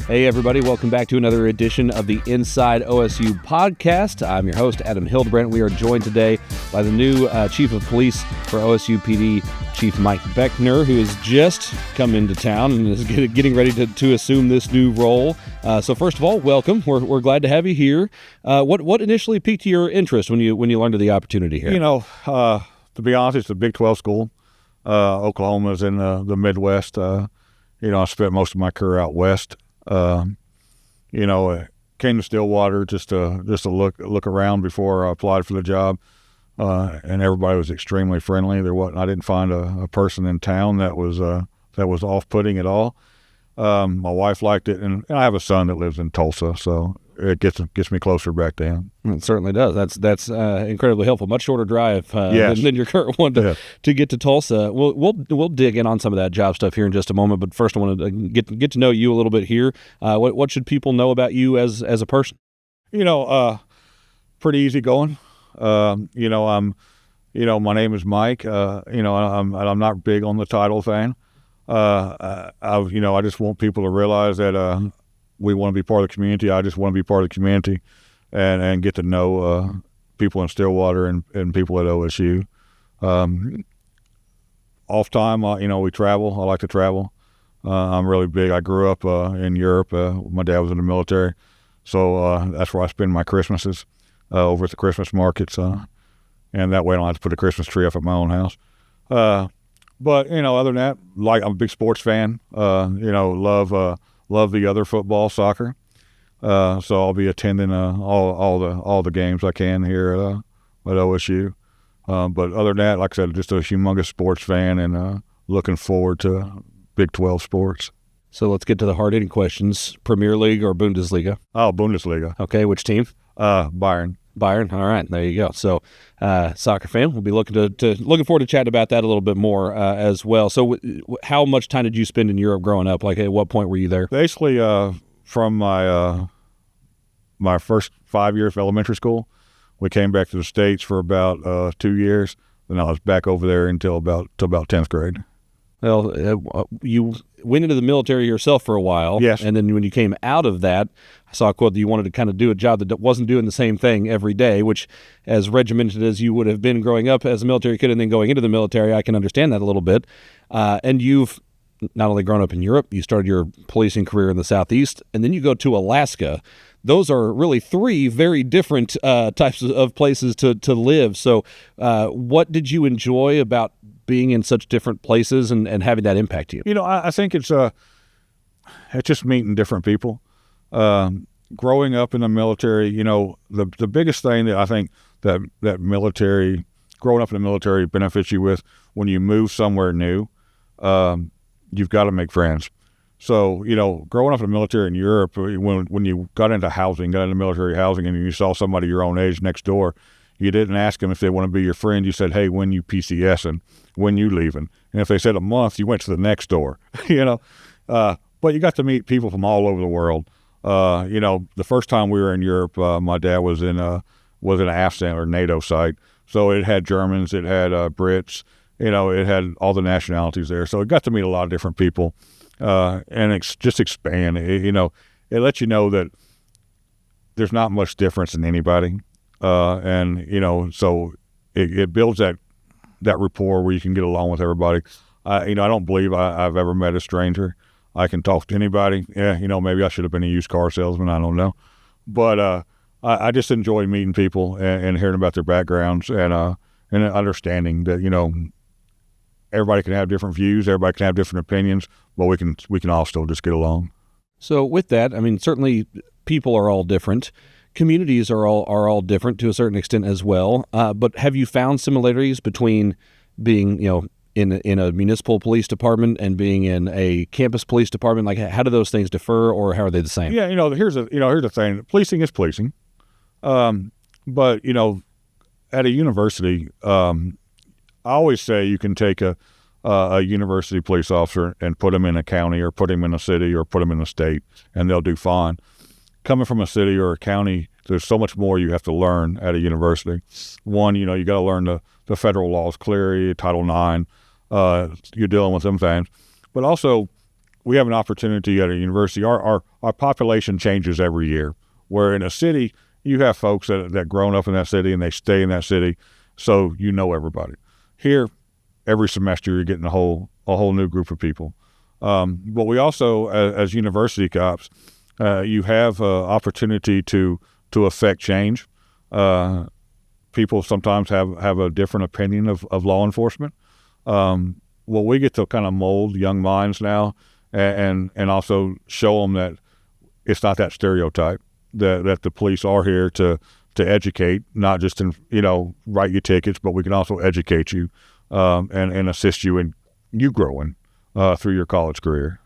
Hey, everybody. Welcome back to another edition of the Inside OSU podcast. I'm your host, Adam Hildebrandt. We are joined today by the new Chief of Police for OSU PD, Chief Mike Beckner, who has just come into town and is getting ready to assume this new role. So first of all, welcome. We're glad to have you here. What initially piqued your interest when you learned of the opportunity here? To be honest, it's a Big 12 school. Oklahoma's in the Midwest. I spent most of my career out west. Came to Stillwater just to look around before I applied for the job, and everybody was extremely friendly. I didn't find a person in town that was off-putting at all. My wife liked it, and I have a son that lives in Tulsa, so it gets me closer back to him. It certainly does. That's incredibly helpful. Much shorter drive yes. than your current one to get to Tulsa. We'll dig in on some of that job stuff here in just a moment. But first, I want to get to know you a little bit here. What should people know about you as a person? Pretty easygoing. My name is Mike. I'm not big on the title thing. I just want people to realize that we want to be part of the community. I just want to be part of the community and get to know people in Stillwater and people at OSU. Off time, we travel. I like to travel. I'm really big. I grew up in Europe. My dad was in the military, so that's where I spend my Christmases, over at the Christmas markets, and that way I don't have to put a Christmas tree up at my own house. But other than that, I'm a big sports fan. Love the other football, soccer. So I'll be attending all the games I can here at OSU. But other than that, like I said, just a humongous sports fan and looking forward to Big 12 sports. So let's get to the hard-hitting questions. Premier League or Bundesliga? Oh, Bundesliga. Okay, which team? Bayern. Bayern. All right, there you go. So, soccer fan. We'll be looking forward to chatting about that a little bit more as well. So, how much time did you spend in Europe growing up? Like, at what point were you there? Basically, from my first 5 years of elementary school, we came back to the States for about 2 years. Then I was back over there till about 10th grade. Well, you went into the military yourself for a while. Yes. And then when you came out of that, I saw a quote that you wanted to kind of do a job that wasn't doing the same thing every day, which, as regimented as you would have been growing up as a military kid and then going into the military, I can understand that a little bit. And you've not only grown up in Europe, you started your policing career in the Southeast, and then you go to Alaska. Those are really three very different types of places to live. So what did you enjoy about being in such different places and having that impact you? I think it's just meeting different people. Growing up in the military, the biggest thing that I think that growing up in the military benefits you with, when you move somewhere new, you've got to make friends. So, growing up in the military in Europe, when you got into military housing, and you saw somebody your own age next door, you didn't ask them if they want to be your friend. You said, hey, when you PCSing, when you leaving? And if they said a month, you went to the next door, But you got to meet people from all over the world. The first time we were in Europe, my dad was in an AFSAN or NATO site. So it had Germans, it had Brits, it had all the nationalities there. So it got to meet a lot of different people. And it's just expand. It lets you know that there's not much difference in anybody. So it builds that rapport where you can get along with everybody. I don't believe I've ever met a stranger. I can talk to anybody. Yeah, maybe I should have been a used car salesman. I don't know. But I just enjoy meeting people and hearing about their backgrounds and understanding that, everybody can have different views, everybody can have different opinions, but we can all still just get along. So with that, I mean, certainly people are all different. Communities are all different to a certain extent as well. But have you found similarities between being, in a municipal police department and being in a campus police department? Like, how do those things differ, or how are they the same? Yeah, here's the thing. Policing is policing. But at a university, I always say you can take a university police officer and put them in a county or put them in a city or put them in a state, and they'll do fine. Coming from a city or a county, there's so much more you have to learn at a university. One, you got to learn the federal laws clearly, Title IX. You're dealing with them things. But also, we have an opportunity at a university. Our population changes every year. Where in a city, you have folks that grown up in that city and they stay in that city, so you know everybody. Here, every semester you're getting a whole new group of people. But we also, as university cops, you have opportunity to affect change. People sometimes have a different opinion of law enforcement. Well, we get to kind of mold young minds now, and also show them that it's not that stereotype, that the police are here to educate, not just write you tickets, but we can also educate you and assist you in you growing through your college career.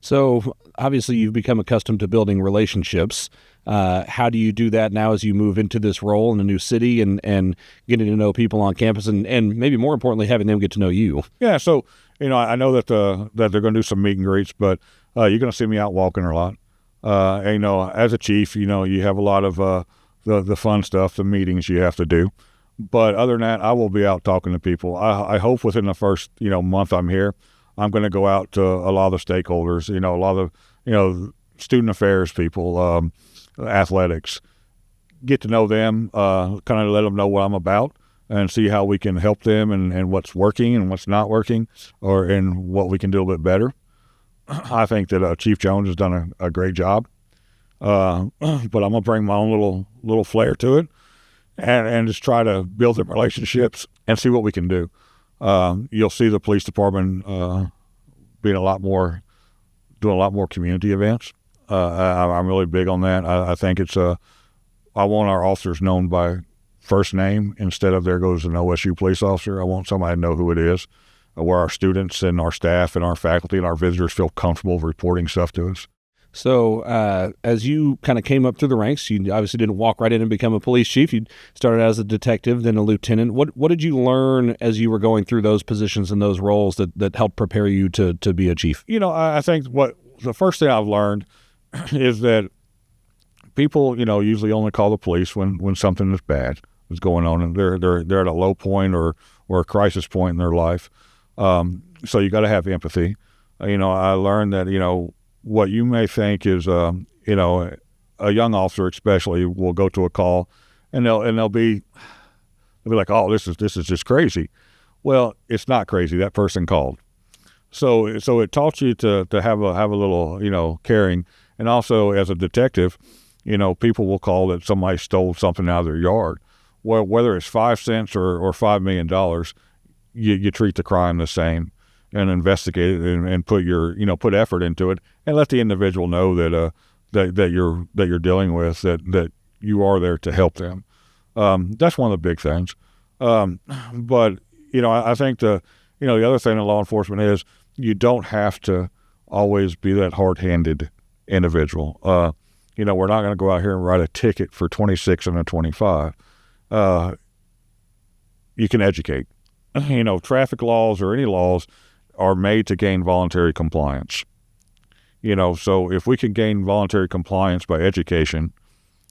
So obviously you've become accustomed to building relationships. How do you do that now as you move into this role in a new city and getting to know people on campus and maybe more importantly, having them get to know you? Yeah, so, I know that they're going to do some meet and greets, but you're going to see me out walking a lot. And, as a chief, you have a lot of the fun stuff, the meetings you have to do. But other than that, I will be out talking to people. I hope within the first, month I'm here, I'm going to go out to a lot of the stakeholders, a lot of, student affairs people, athletics, get to know them, kind of let them know what I'm about and see how we can help them and what's working and what's not working and what we can do a bit better. I think that Chief Jones has done a great job, but I'm going to bring my own little flair to it and just try to build them relationships and see what we can do. You'll see the police department doing a lot more community events. I'm really big on that. I think it's I want our officers known by first name instead of there goes an OSU police officer. I want somebody to know who it is, where our students and our staff and our faculty and our visitors feel comfortable reporting stuff to us. So as you kind of came up through the ranks, you obviously didn't walk right in and become a police chief. You started as a detective, then a lieutenant. What did you learn as you were going through those positions and those roles that helped prepare you to be a chief? I think the first thing I've learned is that people, usually only call the police when something is bad is going on and they're at a low point or a crisis point in their life. So you got to have empathy. I learned that, what you may think is, a young officer especially will go to a call and they'll be like, oh, this is just crazy. Well, it's not crazy. That person called. So it taught you to have a little, caring. And also as a detective, people will call that somebody stole something out of their yard. Well, whether it's 5 cents or $5 million, you treat the crime the same and investigate it and put effort into it and let the individual know that you're dealing with that you are there to help them. That's one of the big things. But I think the other thing in law enforcement is you don't have to always be that hard-handed individual. We're not going to go out here and write a ticket for 26 and a 25. You can educate. Traffic laws or any laws are made to gain voluntary compliance. So if we can gain voluntary compliance by education,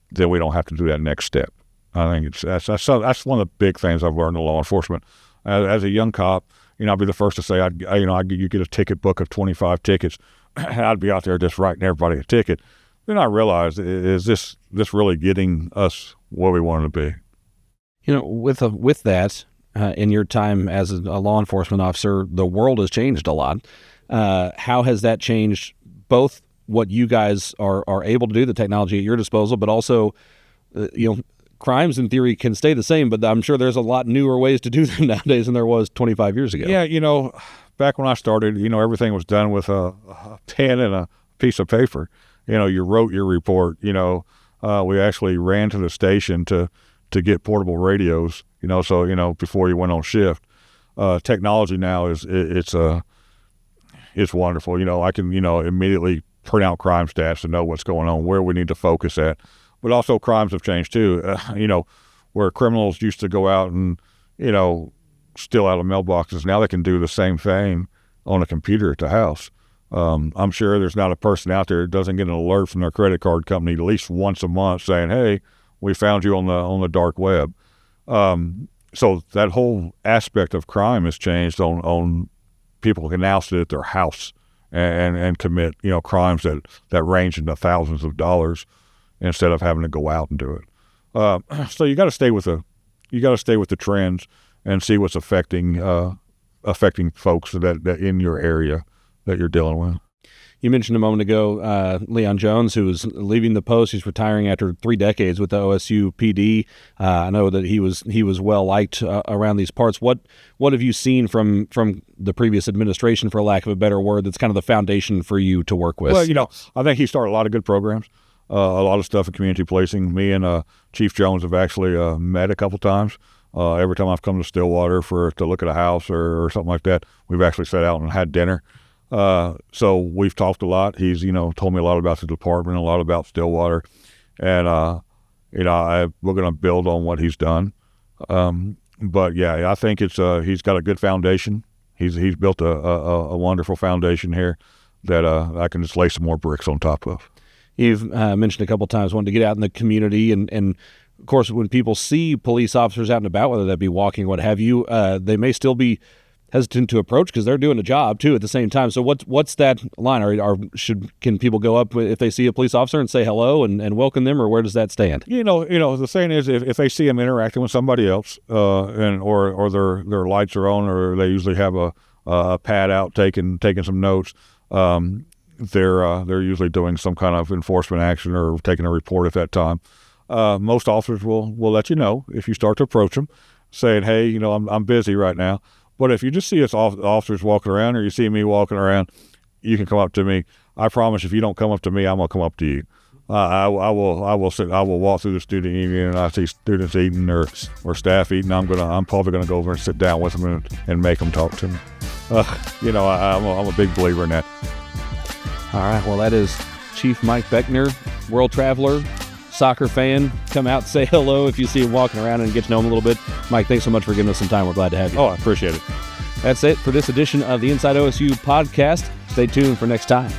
then we don't have to do that next step. I think that's one of the big things I've learned in law enforcement. As a young cop, I'd be the first to say, you get a ticket book of 25 tickets, I'd be out there just writing everybody a ticket. Then I realized, is this really getting us where we wanted to be? With that, in your time as a law enforcement officer, the world has changed a lot. How has that changed both what you guys are able to do, the technology at your disposal, but also, crimes in theory can stay the same, but I'm sure there's a lot newer ways to do them nowadays than there was 25 years ago. Yeah, back when I started, everything was done with a pen and a piece of paper. You wrote your report. We actually ran to the station to get portable radios, so, before you went on shift. Technology now it's wonderful. I can, immediately print out crime stats to know what's going on, where we need to focus at. But also crimes have changed too. Where criminals used to go out and, steal out of mailboxes, now they can do the same thing on a computer at the house. I'm sure there's not a person out there that doesn't get an alert from their credit card company at least once a month saying, hey, we found you on the dark web. So that whole aspect of crime has changed on people can now sit at their house and commit crimes that range into thousands of dollars instead of having to go out and do it. So you got to stay with the trends and see what's affecting folks that in your area that you're dealing with. You mentioned a moment ago Leon Jones, who was leaving the post. He's retiring after 3 decades with the OSU PD. I know that he was well liked around these parts. What have you seen from the previous administration, for lack of a better word, that's kind of the foundation for you to work with? Well, I think he started a lot of good programs, a lot of stuff in community policing. Me and Chief Jones have actually met a couple times. Every time I've come to Stillwater to look at a house or something like that, we've actually sat out and had dinner. So we've talked a lot. He's, told me a lot about the department, a lot about Stillwater, and we're going to build on what he's done. But yeah, I think he's got a good foundation. He's built a wonderful foundation here that I can just lay some more bricks on top of. You've mentioned a couple times wanting to get out in the community, and of course, when people see police officers out and about, whether that be walking, what have you, they may still be hesitant to approach because they're doing a job too at the same time. So what's that line? Can people go up if they see a police officer and say hello and welcome them, or where does that stand? The saying is if they see them interacting with somebody else, or their lights are on, or they usually have a pad out taking some notes, they're usually doing some kind of enforcement action or taking a report at that time. Most officers will let you know if you start to approach them, saying, "Hey, I'm busy right now." But if you just see us officers walking around, or you see me walking around, you can come up to me. I promise, if you don't come up to me, I'm gonna come up to you. I will walk through the student union and I see students eating or staff eating. I'm probably gonna go over and sit down with them and make them talk to me. I'm a big believer in that. All right. Well, that is Chief Mike Beckner, world traveler, soccer fan. Come out, say hello if you see him walking around, and get to know him a little bit. Mike, thanks so much for giving us some time. We're glad to have you. Oh, I appreciate it. That's it for this edition of the Inside OSU podcast. Stay tuned for next time.